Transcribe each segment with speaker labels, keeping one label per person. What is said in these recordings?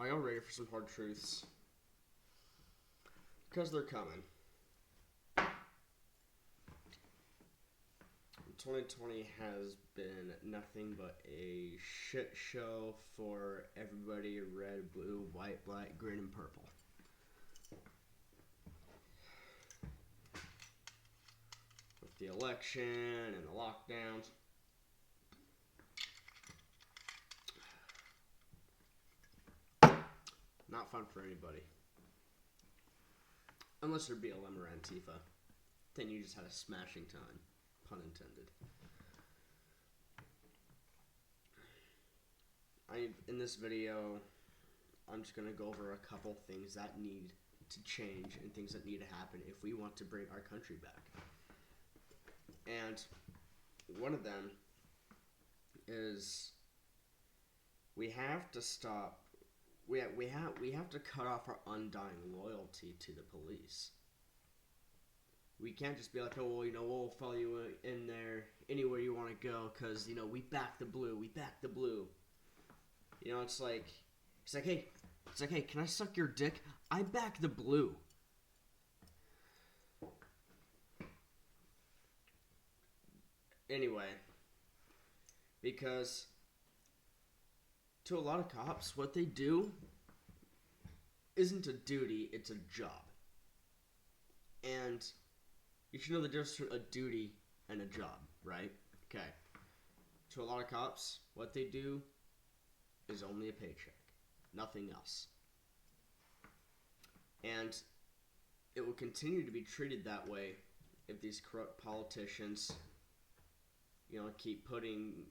Speaker 1: Are y'all ready for some hard truths? Because they're coming. 2020 has been nothing but a shit show for everybody red, blue, white, black, green, and purple. With the election and the lockdowns. Not fun for anybody. Unless you're BLM or Antifa. Then you just had a smashing time. Pun intended. In this video, I'm just going to go over a couple things that need to change and things that need to happen if we want to bring our country back. And one of them is we have to stop. We have to cut off our undying loyalty to the police. We can't just be like, oh, well, we'll follow you in there anywhere you want to go because, we back the blue. We back the blue. It's like, hey, can I suck your dick? I back the blue. Anyway, because to a lot of cops, what they do isn't a duty, it's a job. And you should know the difference between a duty and a job, right? Okay. To a lot of cops, what they do is only a paycheck, nothing else. And it will continue to be treated that way if these corrupt politicians, keep putting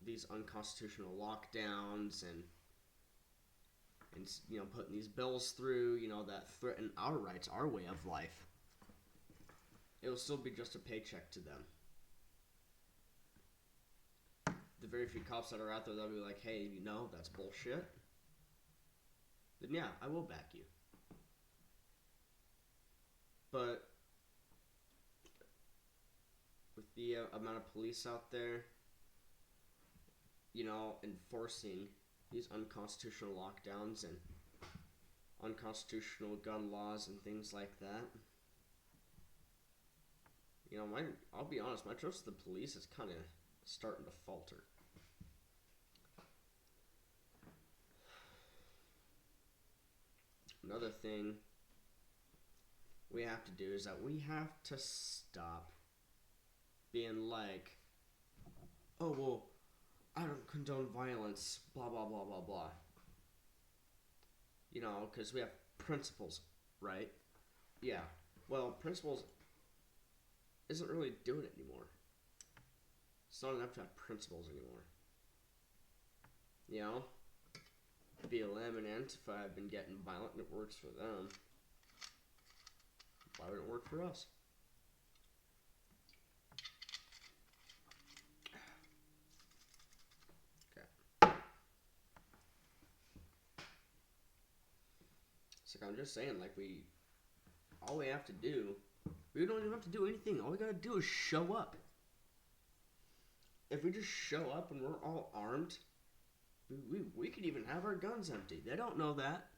Speaker 1: these unconstitutional lockdowns and putting these bills through, that threaten our rights, our way of life. It will still be just a paycheck to them. The very few cops that are out there, they'll be like, hey, that's bullshit. Then yeah, I will back you. But with the amount of police out there, enforcing these unconstitutional lockdowns and unconstitutional gun laws and things like that, I'll be honest, my trust in the police is kind of starting to falter. Another thing we have to do is that we have to stop being like, oh, well, I don't condone violence, blah, blah, blah, blah, blah. Because we have principles, right? Yeah. Well, principles isn't really doing it anymore. It's not enough to have principles anymore. BLM and Antifa have been getting violent and it works for them. Why would it work for us? Okay. It's like I'm just saying, all we have to do, we don't even have to do anything. All we gotta do is show up. If we just show up and we're all armed, we could even have our guns empty. They don't know that.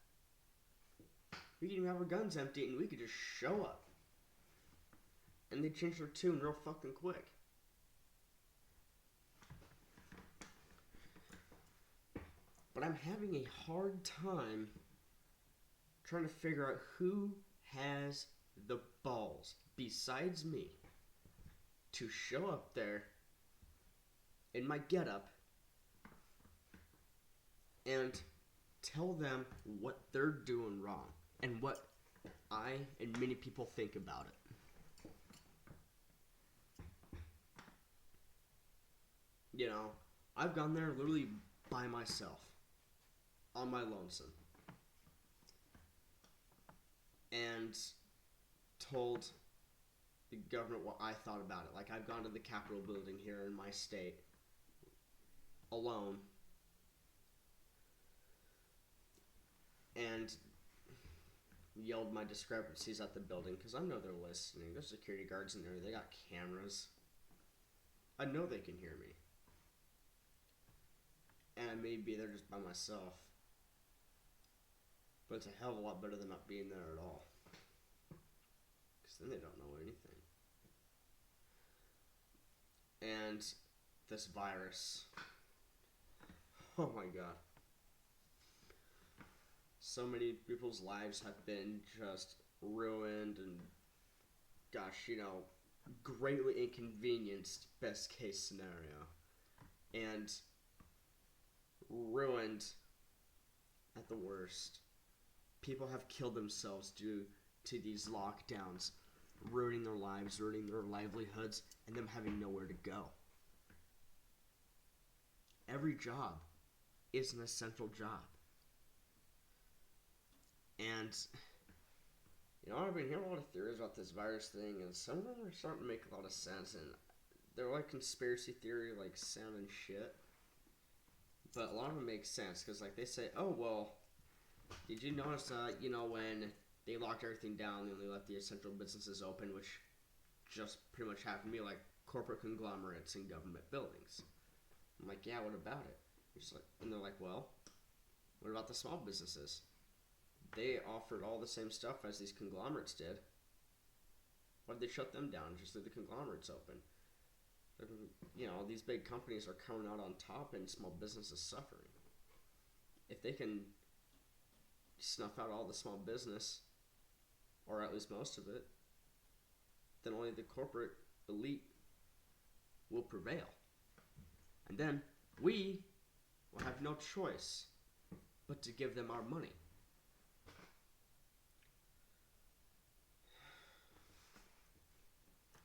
Speaker 1: We could even have our guns empty and we could just show up. And they change their tune real fucking quick. But I'm having a hard time trying to figure out who has the balls, besides me, to show up there in my getup and tell them what they're doing wrong and what I and many people think about it. I've gone there literally by myself, on my lonesome, and told the government what I thought about it. I've gone to the Capitol building here in my state alone and yelled my discrepancies at the building because I know they're listening. There's security guards in there. They got cameras. I know they can hear me. And I may be there just by myself. But it's a hell of a lot better than not being there at all. Because then they don't know anything. And this virus. Oh my god. So many people's lives have been just ruined and, gosh, greatly inconvenienced, best case scenario. And ruined at the worst. People have killed themselves due to these lockdowns, ruining their lives, ruining their livelihoods, and them having nowhere to go. Every job is an essential job. And, I've been hearing a lot of theories about this virus thing, and some of them are starting to make a lot of sense, and they're like conspiracy theory, like sounding shit. But a lot of them make sense, because, like, they say, oh, well, did you notice, when they locked everything down, they only left the essential businesses open, which just pretty much happened to me, like corporate conglomerates and government buildings. I'm like, yeah, what about it? And they're like, well, what about the small businesses? They offered all the same stuff as these conglomerates did. Why'd they shut them down? Just leave the conglomerates open. These big companies are coming out on top and small businesses suffering. If they can snuff out all the small business, or at least most of it, then only the corporate elite will prevail. And then we will have no choice but to give them our money.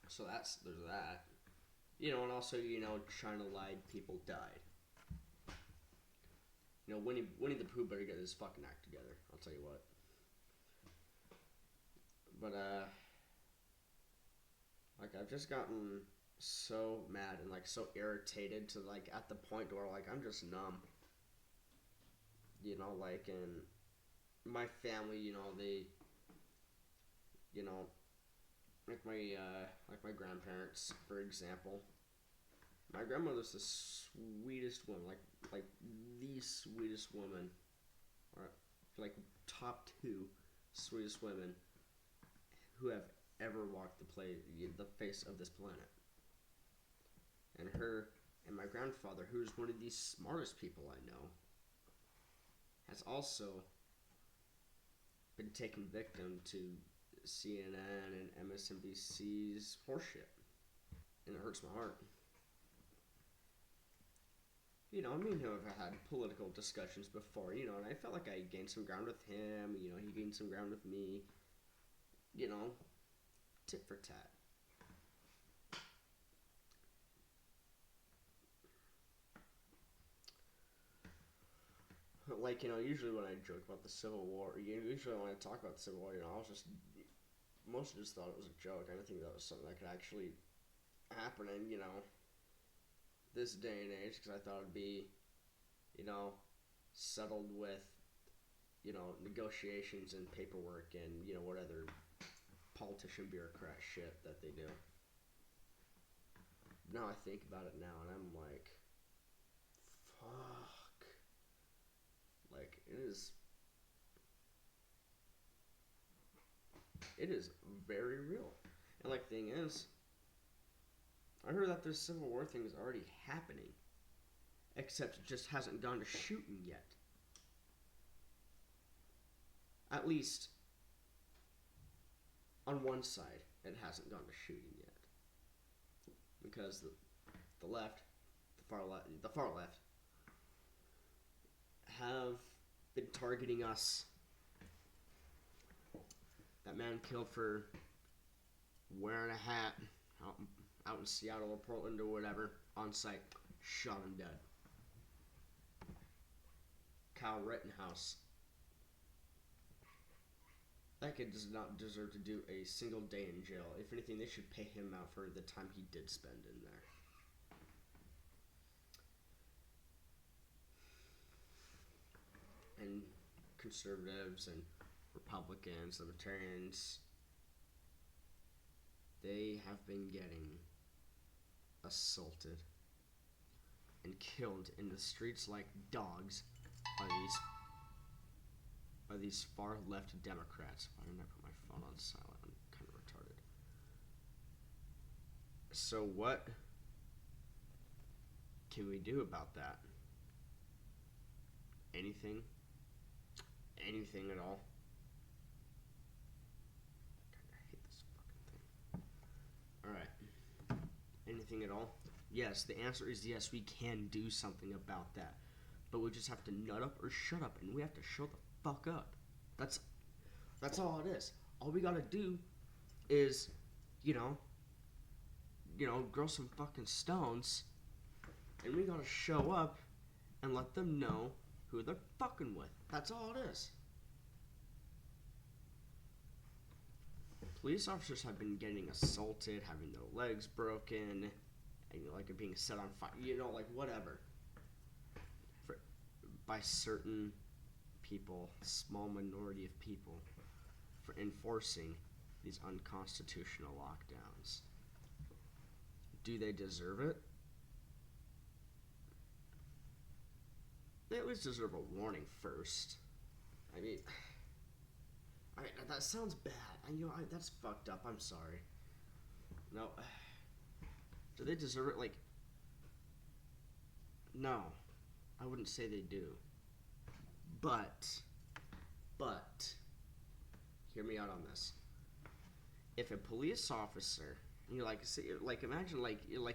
Speaker 1: So there's that. And also, China lied, people died. Winnie the Pooh better get his fucking act together. I'll tell you what. But, I've just gotten so mad and, so irritated to, at the point where, I'm just numb. And my family, they, like my grandparents, for example. My grandmother's the sweetest woman, like the sweetest woman, or top 2 sweetest women who have ever walked the face of this planet. And her and my grandfather, who's one of the smartest people I know, has also been taken victim to CNN and MSNBC's horseshit. And it hurts my heart. Me and him have had political discussions before, and I felt like I gained some ground with him, he gained some ground with me, tit for tat. Usually when I joke about the Civil War, usually when I talk about the Civil War, mostly just thought it was a joke. I didn't think that was something that could actually happen in, this day and age, because I thought it'd be, settled with, negotiations and paperwork and, what other politician bureaucrat shit that they do. Now I think about it now, and I'm like, fuck. It is very real. And, thing is, I heard that this Civil War thing is already happening, except it just hasn't gone to shooting yet. At least, on one side, it hasn't gone to shooting yet. Because the left, the far left, have been targeting us. That man killed for wearing a hat out in Seattle or Portland or whatever, on site, shot him dead. Kyle Rittenhouse. That kid does not deserve to do a single day in jail. If anything, they should pay him out for the time he did spend in there. And conservatives and Republicans, libertarians, they have been getting assaulted and killed in the streets like dogs by of these far left Democrats. Why didn't I put my phone on silent? I'm kind of retarded. So what can we do about that? Anything? Anything at all? God, I hate this fucking thing. Alright. Anything at all? Yes, the answer is yes, we can do something about that. But we just have to nut up or shut up, and we have to shut the fuck up. That's all it is. All we gotta do is, grow some fucking stones, and we gotta show up and let them know who they're fucking with. That's all it is. Police officers have been getting assaulted, having their legs broken, and being set on fire, whatever. By certain people, small minority of people, for enforcing these unconstitutional lockdowns. Do they deserve it? They at least deserve a warning first. I mean, that sounds bad. That's fucked up. I'm sorry. No. Do they deserve it? No. I wouldn't say they do. But, hear me out on this. If a police officer, imagine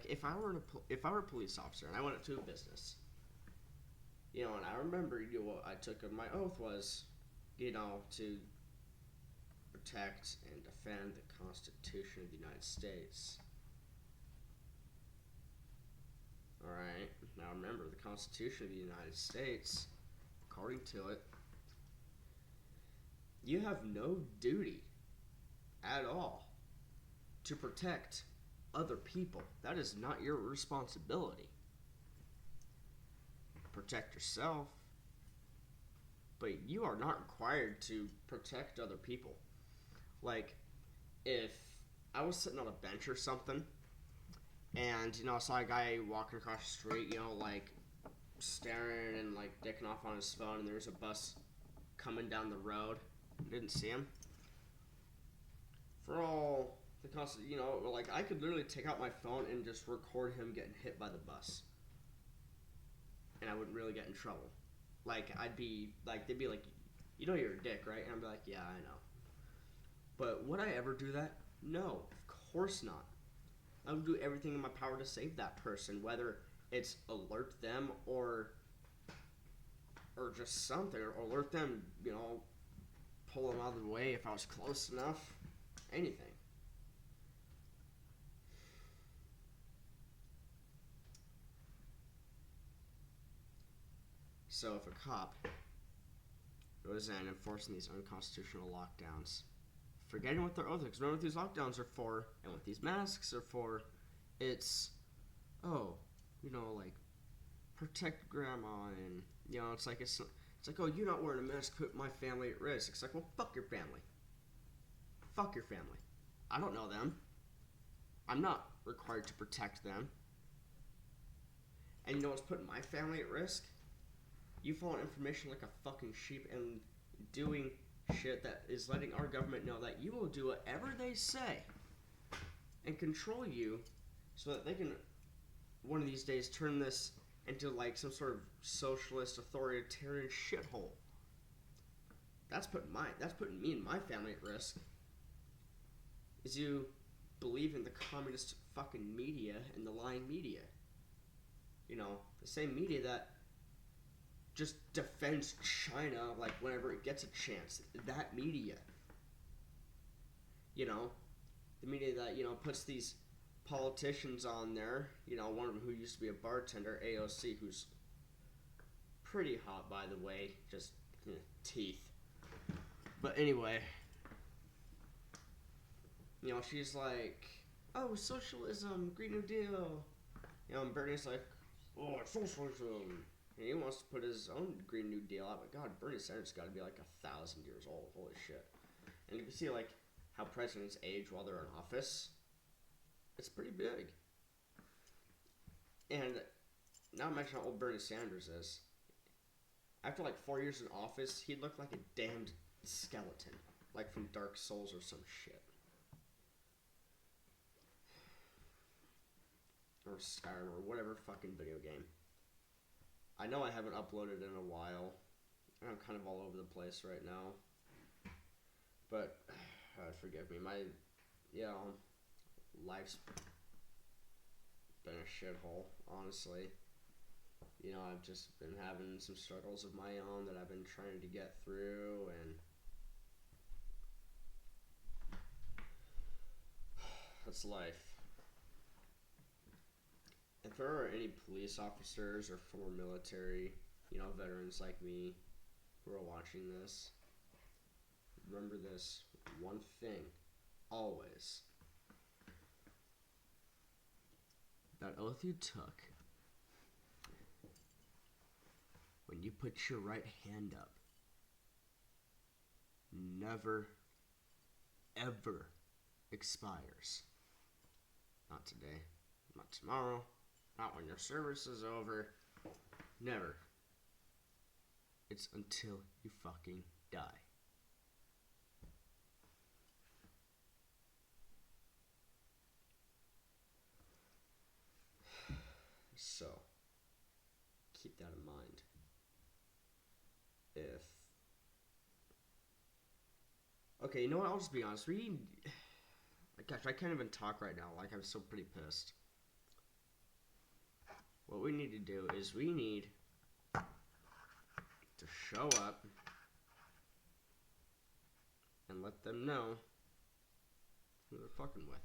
Speaker 1: if I were a police officer and I went up to a business, and I remember, what I took of my oath was, to protect and defend the Constitution of the United States. Alright, now remember, the Constitution of the United States, according to it, you have no duty at all to protect other people. That is not your responsibility. Protect yourself, but you are not required to protect other people. If I was sitting on a bench or something, and, I saw a guy walking across the street, staring and, dicking off on his phone, and there's a bus coming down the road. Didn't see him. For all the cost, I could literally take out my phone and just record him getting hit by the bus. And I wouldn't really get in trouble. I'd be, they'd be like, you're a dick, right? And I'd be like, yeah, I know. But would I ever do that? No, of course not. I would do everything in my power to save that person, whether it's alert them or just something, or alert them, pull them out of the way if I was close enough, anything. So if a cop goes in enforcing these unconstitutional lockdowns, forgetting what their oath is, because remember what these lockdowns are for, and what these masks are for, it's, protect grandma, and, it's like, oh, you're not wearing a mask, put my family at risk. It's like, well, fuck your family. Fuck your family. I don't know them. I'm not required to protect them. And you know what's putting my family at risk? You following information like a fucking sheep and doing shit that is letting our government know that you will do whatever they say and control you so that they can one of these days turn this into some sort of socialist authoritarian shithole. That's putting me and my family at risk. Is you believe in the communist fucking media and the lying media. The same media that just defends China whenever it gets a chance. That media. The media that, puts these politicians on there. One of them who used to be a bartender, AOC, who's pretty hot, by the way. Just teeth. But anyway, she's like, oh, socialism, Green New Deal. And Bernie's like, oh, socialism. And he wants to put his own Green New Deal out. But God, Bernie Sanders got to be 1,000 years old. Holy shit. And you can see how presidents age while they're in office. It's pretty big. And now imagine how old Bernie Sanders is. after like 4 years in office, he looked like a damned skeleton, like from Dark Souls or some shit, or Skyrim or whatever fucking video game. I know I haven't uploaded in a while. I'm kind of all over the place right now. But, forgive me, my, life's been a shithole, honestly. I've just been having some struggles of my own that I've been trying to get through, and that's life. If there are any police officers or former military, veterans like me who are watching this, remember this one thing, always. That oath you took when you put your right hand up never, ever expires. Not today, not tomorrow, not when your service is over. Never. It's until you fucking die. So, keep that in mind. Okay, you know what? I'll just be honest. Gosh, I can't even talk right now. Like, I'm so pretty pissed. What we need to do is we need to show up and let them know who they're fucking with.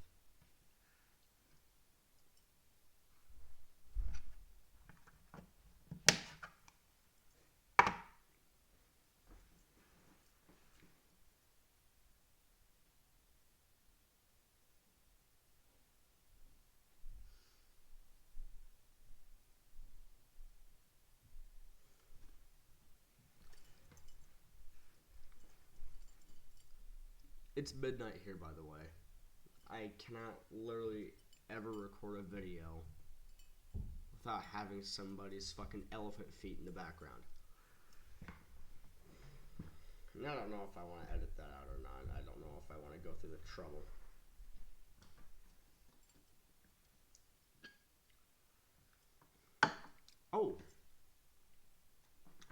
Speaker 1: It's midnight here, by the way. I cannot literally ever record a video without having somebody's fucking elephant feet in the background. And I don't know if I want to edit that out or not. I don't know if I want to go through the trouble. Oh!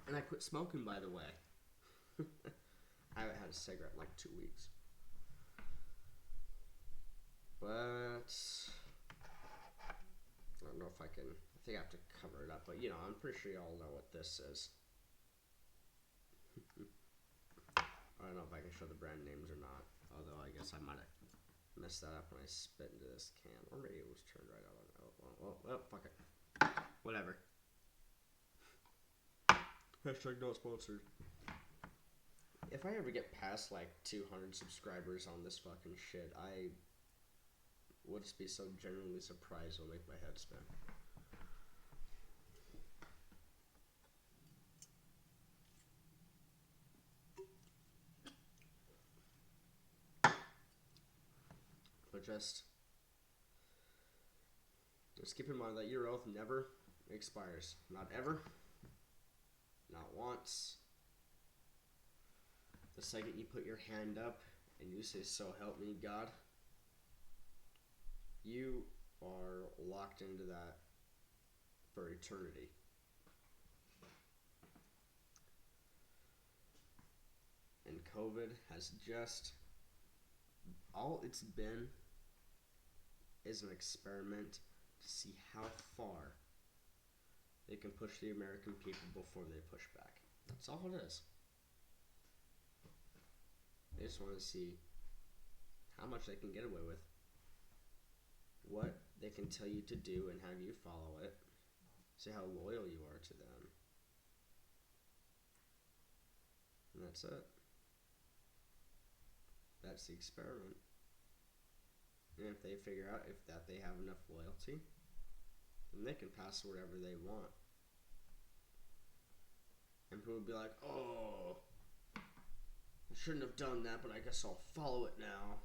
Speaker 1: And I quit smoking, by the way. I haven't had a cigarette in like 2 weeks. But I don't know if I can. I think I have to cover it up. But I'm pretty sure you all know what this is. I don't know if I can show the brand names or not. Although I guess I might have messed that up when I spit into this can. Or maybe it was turned right out. Well, fuck it. Whatever. Hashtag not sponsored. If I ever get past like 200 subscribers on this fucking shit, I would just be so genuinely surprised it'll make my head spin. But just keep in mind that your oath never expires. Not ever. Not once. The second you put your hand up and you say, "So help me God," you are locked into that for eternity. And COVID has just, all it's been is an experiment to see how far they can push the American people before they push back. That's all it is. They just want to see how much they can get away with, what they can tell you to do and have you follow it, see how loyal you are to them. And that's it. That's the experiment. And if they figure out that they have enough loyalty, then they can pass whatever they want. And people will be like, "Oh, I shouldn't have done that, but I guess I'll follow it now."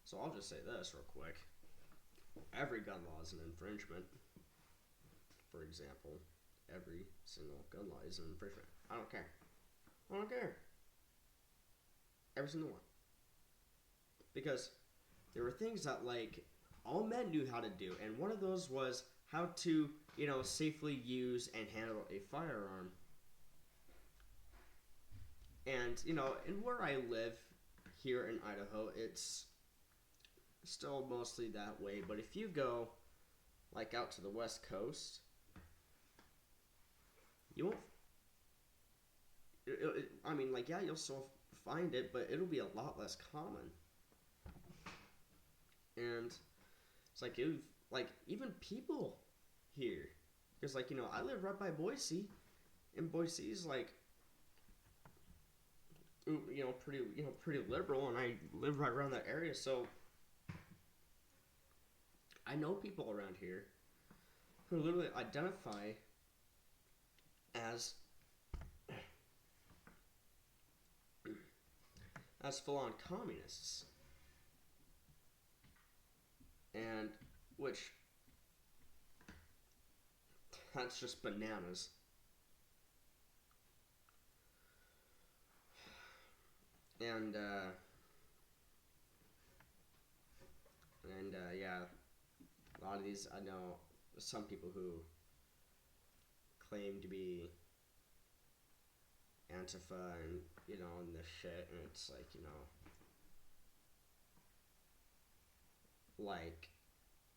Speaker 1: So I'll just say this real quick. Every gun law is an infringement. for example, every single gun law is an infringement. I don't care. I don't care. Every single one. Because there were things that, like, all men knew how to do, and one of those was how to, safely use and handle a firearm. And, in where I live here in Idaho, it's still mostly that way. But if you go, like, out to the West Coast, you won't. You'll still find it, but it'll be a lot less common. And it's like, even people here. Because, I live right by Boise, and Boise's, pretty liberal, and I live right around that area, so I know people around here who literally identify as full-on communists, and which that's just bananas. And yeah, a lot of these, I know some people who claim to be Antifa and and this shit, and it's like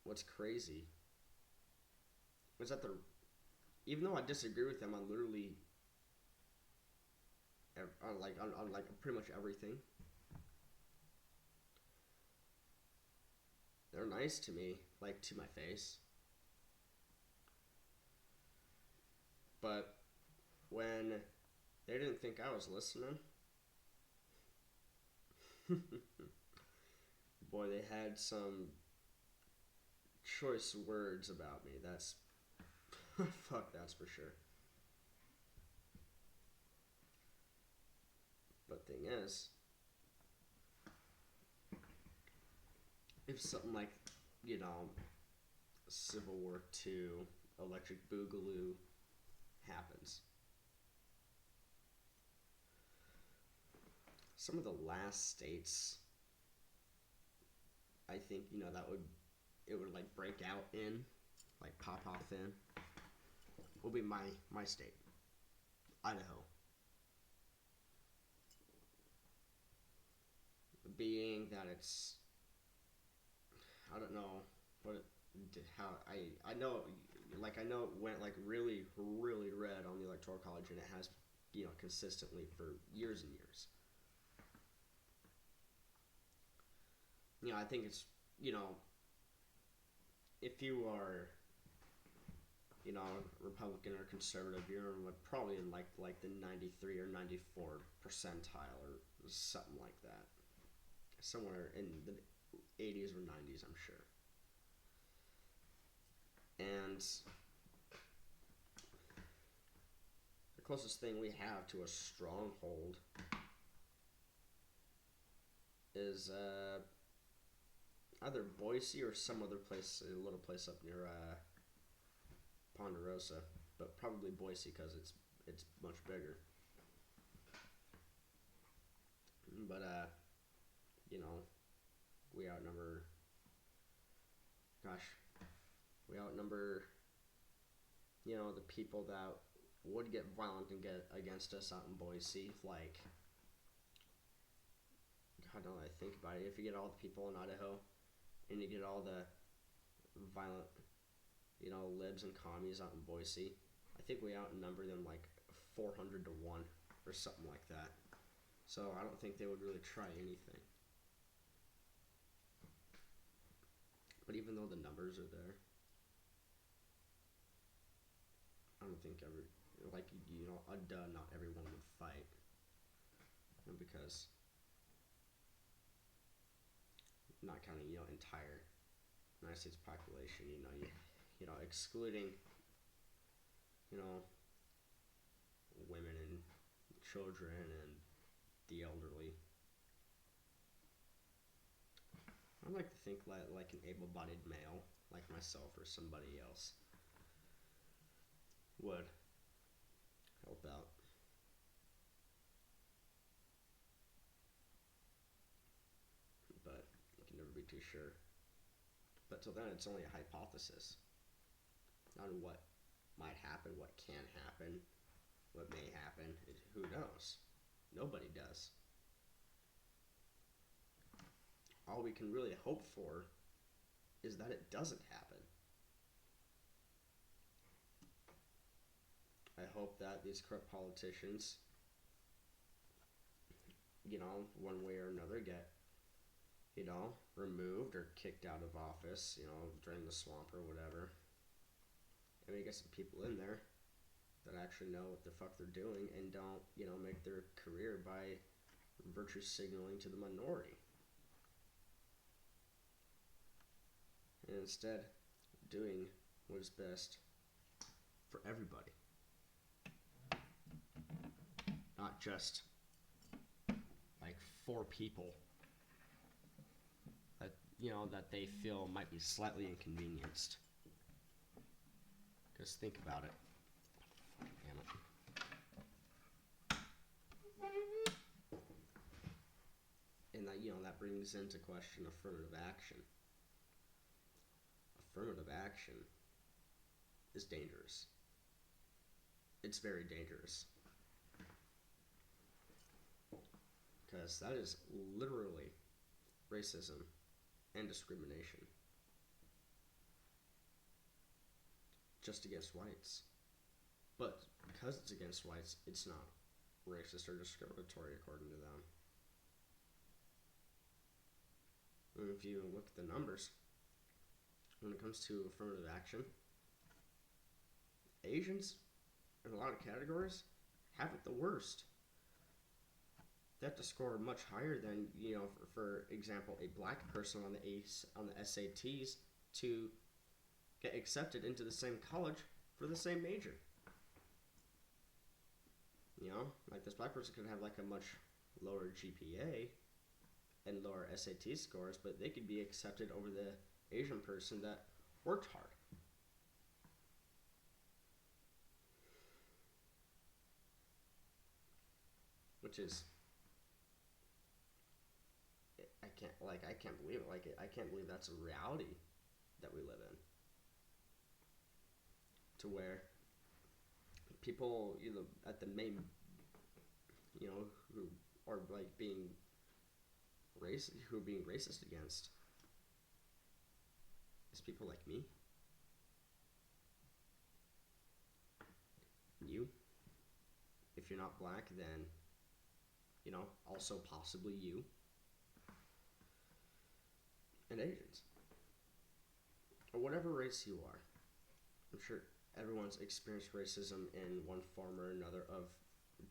Speaker 1: what's crazy was that even though I disagree with them on literally on pretty much everything, they're nice to me, to my face. But when they didn't think I was listening, boy, they had some choice words about me. That's fuck, that's for sure. But thing is, if something like, Civil War II, Electric Boogaloo happens, some of the last states, I think, it would break out in, pop off in, will be my state, Idaho. Being that it's, I don't know I know it went really, really red on the Electoral College, and it has, consistently for years and years. I think it's, if you are, Republican or conservative, you're probably in the 93 or 94 percentile or something like that. Somewhere in the 80s or 90s, I'm sure. And the closest thing we have to a stronghold is either Boise or some other place, a little place up near Ponderosa, but probably Boise because it's much bigger. But we outnumber. We outnumber. The people that would get violent and get against us out in Boise. God, now that I think about it, if you get all the people in Idaho, and you get all the violent, libs and commies out in Boise, I think we outnumber them 400 to 1 or something like that. So I don't think they would really try anything. But even though the numbers are there, I don't think not everyone would fight. Because not counting, entire United States population, excluding, women and children and the elderly. I'd like to think like an able-bodied male, like myself or somebody else, would help out. But you can never be too sure. But till then, it's only a hypothesis on what might happen, what can happen, what may happen. Who knows? Nobody does. All we can really hope for is that it doesn't happen. I hope that these corrupt politicians, one way or another get, removed or kicked out of office, drain the swamp or whatever. And we get some people in there that actually know what the fuck they're doing and don't, make their career by virtue signaling to the minority. And instead, doing what is best for everybody. Not just like 4 people that that they feel might be slightly inconvenienced. Because think about it. Damn it. And that brings into question affirmative action. Affirmative action is dangerous. It's very dangerous. Because that is literally racism and discrimination. Just against whites. But because it's against whites, it's not racist or discriminatory according to them. And if you look at the numbers, when it comes to affirmative action, Asians, in a lot of categories, have it the worst. They have to score much higher than, for example, a black person on the SATs to get accepted into the same college for the same major. Like this black person could have like a much lower GPA and lower SAT scores, but they could be accepted over the Asian person that worked hard. Which is, I can't believe it. I can't believe that's a reality that we live in. To where people, at the main, who are like being racist against, is people like me. You. If you're not black, then, also possibly you. And Asians. Or whatever race you are. I'm sure everyone's experienced racism in one form or another of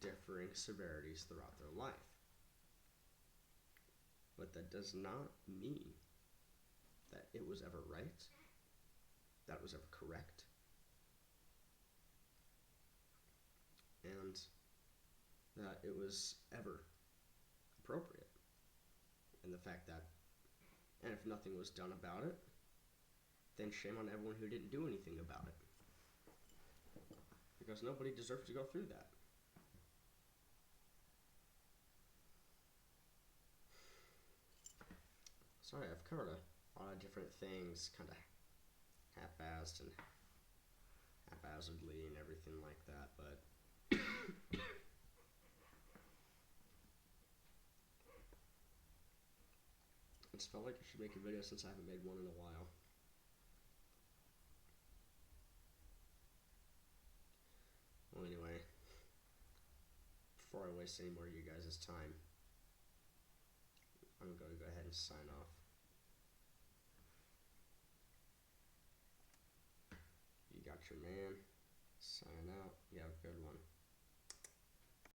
Speaker 1: differing severities throughout their life. But that does not mean that it was ever right, that it was ever correct, and that it was ever appropriate. And the fact that, and if nothing was done about it, then shame on everyone who didn't do anything about it. Because nobody deserves to go through that. Sorry, I've covered a lot of different things, kind of half-assed and haphazardly and everything like that, but I just felt like I should make a video since I haven't made one in a while. Well, anyway, before I waste any more of you guys' time, I'm going to go ahead and sign off. You got your man. Sign out. You have a good one.